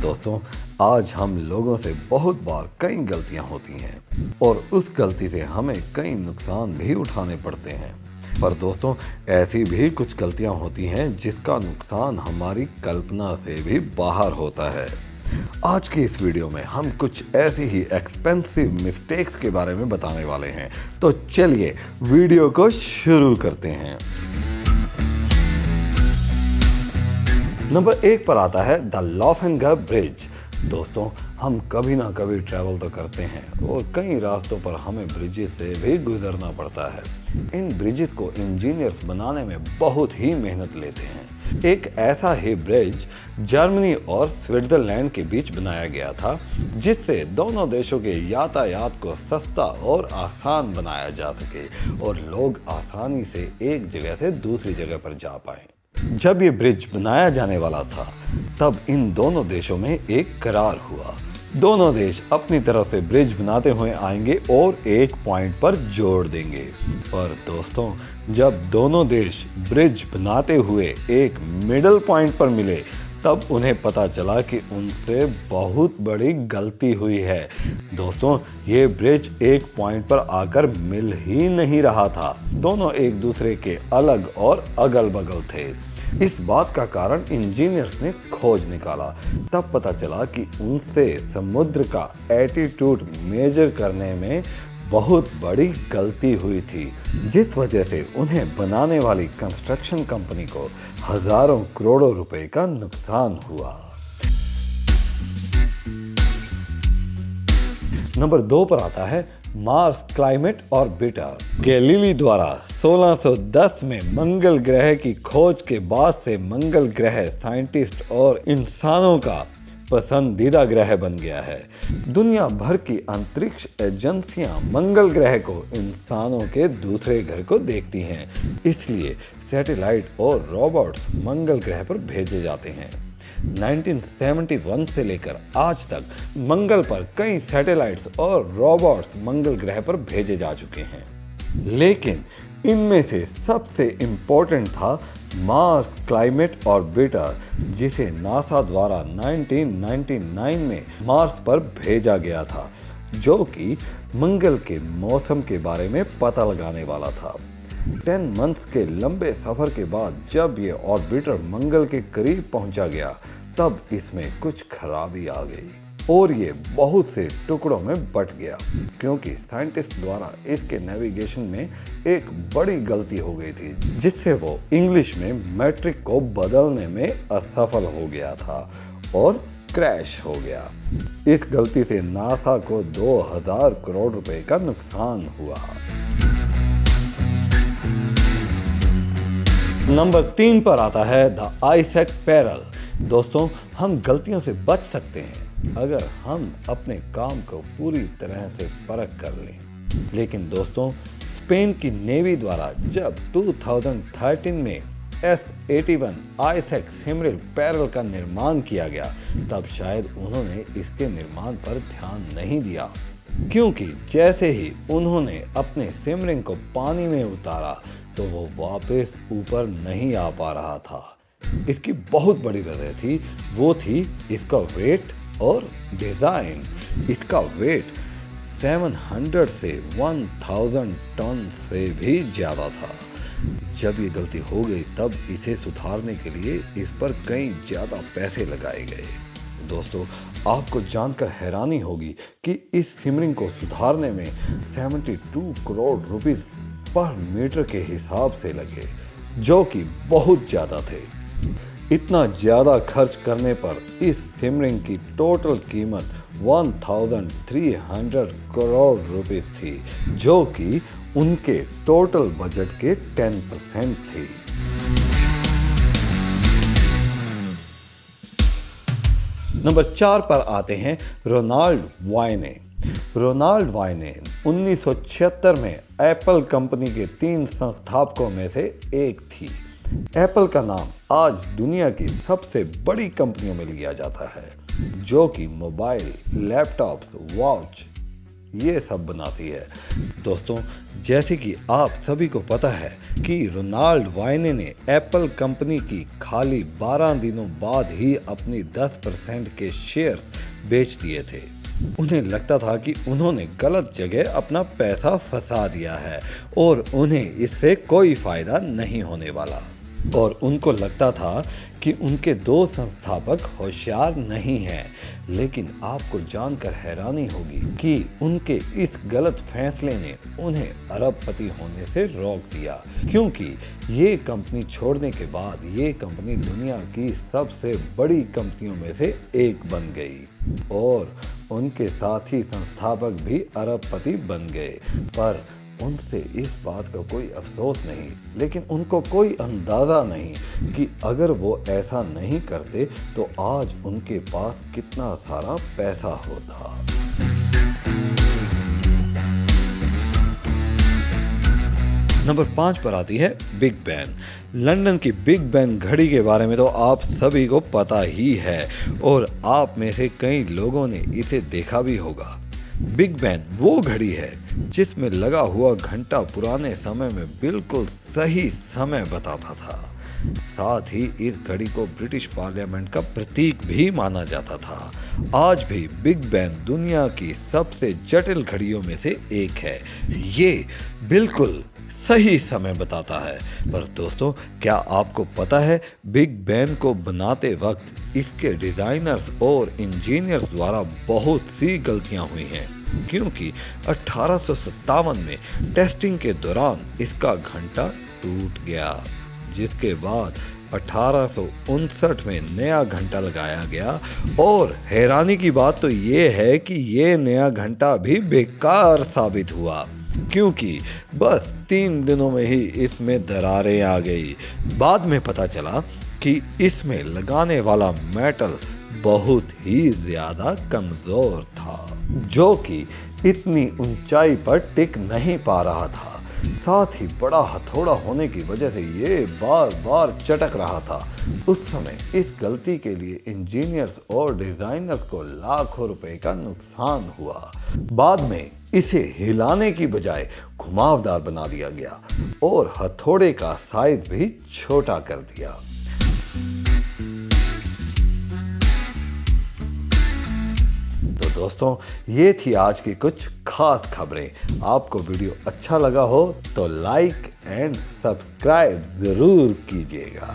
दोस्तों, आज हम लोगों से बहुत बार कई गलतियां होती हैं और उस गलती से हमें कई नुकसान भी उठाने पड़ते हैं। पर दोस्तों, ऐसी भी कुछ गलतियां होती हैं जिसका नुकसान हमारी कल्पना से भी बाहर होता है। आज की इस वीडियो में हम कुछ ऐसी ही एक्सपेंसिव मिस्टेक्स के बारे में बताने वाले हैं। तो चलिए वीडियो को शुरू करते हैं। नंबर 1 पर आता है द लॉफेनगर ब्रिज। दोस्तों, हम कभी ना कभी ट्रैवल तो करते हैं और कई रास्तों पर हमें ब्रिजेस से भी गुजरना पड़ता है। इन ब्रिजेस को इंजीनियर्स बनाने में बहुत ही मेहनत लेते हैं। एक ऐसा ही ब्रिज जर्मनी और स्विट्जरलैंड के बीच बनाया गया था, जिससे दोनों देशों के यातायात को सस्ता और आसान बनाया जा सके और लोग आसानी से एक जगह से दूसरी जगह पर जा पाएं। जब ये ब्रिज बनाया जाने वाला था, तब इन दोनों देशों में एक करार हुआ। दोनों देश अपनी तरफ से ब्रिज बनाते हुए आएंगे और एक पॉइंट पर जोड़ देंगे। पर दोस्तों, जब दोनों देश ब्रिज बनाते हुए एक मिडल पॉइंट पर मिले, तब उन्हें पता चला कि उनसे बहुत बड़ी गलती हुई है। दोस्तों, ये ब्रिज एक पॉइंट पर आकर मिल ही नहीं रहा था। दोनों एक दूसरे के अलग और अगल बगल थे। इस बात का कारण इंजीनियर्स ने खोज निकाला। तब पता चला कि उनसे समुद्र का एल्टीट्यूड मेजर करने में बहुत बड़ी गलती हुई थी, जिस वजह से उन्हें बनाने वाली कंस्ट्रक्शन कंपनी को हजारों करोड़ों रुपए का नुकसान हुआ। नंबर 2 पर आता है मार्स क्लाइमेट ऑर्बिटर। गैलीली द्वारा 1610 में मंगल ग्रह की खोज के बाद से मंगल ग्रह साइंटिस्ट और इंसानों का पसंदीदा ग्रह बन गया है। दुनिया भर की अंतरिक्ष एजेंसियां मंगल ग्रह को इंसानों के दूसरे घर को देखती हैं, इसलिए सैटेलाइट और रोबोट्स मंगल ग्रह पर भेजे जाते हैं। 1971 से लेकर आज तक मंगल पर कई सैटेलाइट्स और रोबोट्स मंगल ग्रह पर भेजे जा चुके हैं, लेकिन इनमें से सबसे इम्पोर्टेंट था मार्स क्लाइमेट ऑर्बिटर, जिसे नासा द्वारा 1999 में मार्स पर भेजा गया था, जो कि मंगल के मौसम के बारे में पता लगाने वाला था। 10 मंथ्स के लंबे सफर के बाद जब ये ऑर्बिटर मंगल के करीब पहुंचा गया, तब इसमें कुछ खराबी आ गई और ये बहुत से टुकड़ों में बट गया, क्योंकि साइंटिस्ट द्वारा इसके नेविगेशन में एक बड़ी गलती हो गई थी, जिससे वो इंग्लिश में मैट्रिक को बदलने में असफल हो गया था और क्रैश हो गया। इस गलती से नासा को 2000 करोड़ रुपए का नुकसान हुआ। नंबर 3 पर आता है द आइजैक पेरल। दोस्तों, हम गलतियों से बच सकते हैं अगर हम अपने काम को पूरी तरह से परख कर लें। लेकिन दोस्तों, स्पेन की नेवी द्वारा जब 2013 में S81 आइजैक सिमरिल पेरल का निर्माण किया गया, तब शायद उन्होंने इसके निर्माण पर ध्यान नहीं दिया, क्योंकि जैसे ही उन्होंने अपने सिमरिंग को पानी में उतारा तो वो वापस ऊपर नहीं आ पा रहा था। इसकी बहुत बड़ी वजह थी, वो थी इसका वेट और डिज़ाइन। इसका वेट 700 से 1000 टन से भी ज़्यादा था। जब ये गलती हो गई, तब इसे सुधारने के लिए इस पर कई ज़्यादा पैसे लगाए गए। दोस्तों, आपको जानकर हैरानी होगी कि इस सिमरिंग को सुधारने में 72 करोड़ रुपीस पर मीटर के हिसाब से लगे, जो कि बहुत ज़्यादा थे। इतना ज़्यादा खर्च करने पर इस सिमरिंग की टोटल कीमत 1300 करोड़ रुपीस थी, जो कि उनके टोटल बजट के 10% थी। नंबर 4 पर आते हैं रोनाल्ड वायने। रोनाल्ड वायने 1976 में एप्पल कंपनी के 3 संस्थापकों में से एक थी। एप्पल का नाम आज दुनिया की सबसे बड़ी कंपनियों में लिया जाता है, जो कि मोबाइल, लैपटॉप्स, वॉच, ये सब बनाती है। दोस्तों, जैसे कि आप सभी को पता है कि रोनाल्ड वायने ने एप्पल कंपनी की खाली 12 दिनों बाद ही अपनी 10% के शेयर्स बेच दिए थे। उन्हें लगता था कि उन्होंने गलत जगह अपना पैसा फंसा दिया है और उन्हें इससे कोई फायदा नहीं होने वाला। और उनको लगता था कि उनके दो संस्थापक होशियार नहीं हैं। लेकिन आपको जानकर हैरानी होगी कि उनके इस गलत फैसले ने उन्हें अरबपति होने से रोक दिया, क्योंकि ये कंपनी छोड़ने के बाद ये कंपनी दुनिया की सबसे बड़ी कंपनियों में से एक बन गई और उनके साथी संस्थापक भी अरबपति बन गए। पर उनसे इस बात का कोई अफसोस नहीं, लेकिन उनको कोई अंदाज़ा नहीं कि अगर वो ऐसा नहीं करते तो आज उनके पास कितना सारा पैसा होता। नंबर 5 पर आती है बिग बैन। लंदन की बिग बैन घड़ी के बारे में तो आप सभी को पता ही है और आप में से कई लोगों ने इसे देखा भी होगा। बिग बैन वो घड़ी है जिसमें लगा हुआ घंटा पुराने समय में बिल्कुल सही समय बताता था। साथ ही इस घड़ी को ब्रिटिश पार्लियामेंट का प्रतीक भी माना जाता था। आज भी बिग बैन दुनिया की सबसे जटिल घड़ियों में से एक है। ये बिल्कुल सही समय बताता है। पर दोस्तों, क्या आपको पता है बिग बैन को बनाते वक्त इसके डिजाइनर्स और इंजीनियर्स द्वारा बहुत सी गलतियां हुई हैं, क्योंकि 1857 में टेस्टिंग के दौरान इसका घंटा टूट गया, जिसके बाद 1859 में नया घंटा लगाया गया। और हैरानी की बात तो ये है कि ये नया घंटा भी बेकार साबित हुआ, क्योंकि बस 3 दिनों में ही इसमें दरारें आ गई। बाद में पता चला कि इसमें लगाने वाला मेटल बहुत ही ज्यादा कमजोर था, जो कि इतनी ऊंचाई पर टिक नहीं पा रहा था। साथ ही बड़ा हथौड़ा होने की वजह से ये बार बार चटक रहा था। उस समय इस गलती के लिए इंजीनियर्स और डिजाइनर्स को लाखों रुपए का नुकसान हुआ। बाद में इसे हिलाने की बजाय घुमावदार बना दिया गया और हथौड़े का साइज भी छोटा कर दिया। तो दोस्तों, ये थी आज की कुछ खास खबरें। आपको वीडियो अच्छा लगा हो तो लाइक एंड सब्सक्राइब जरूर कीजिएगा।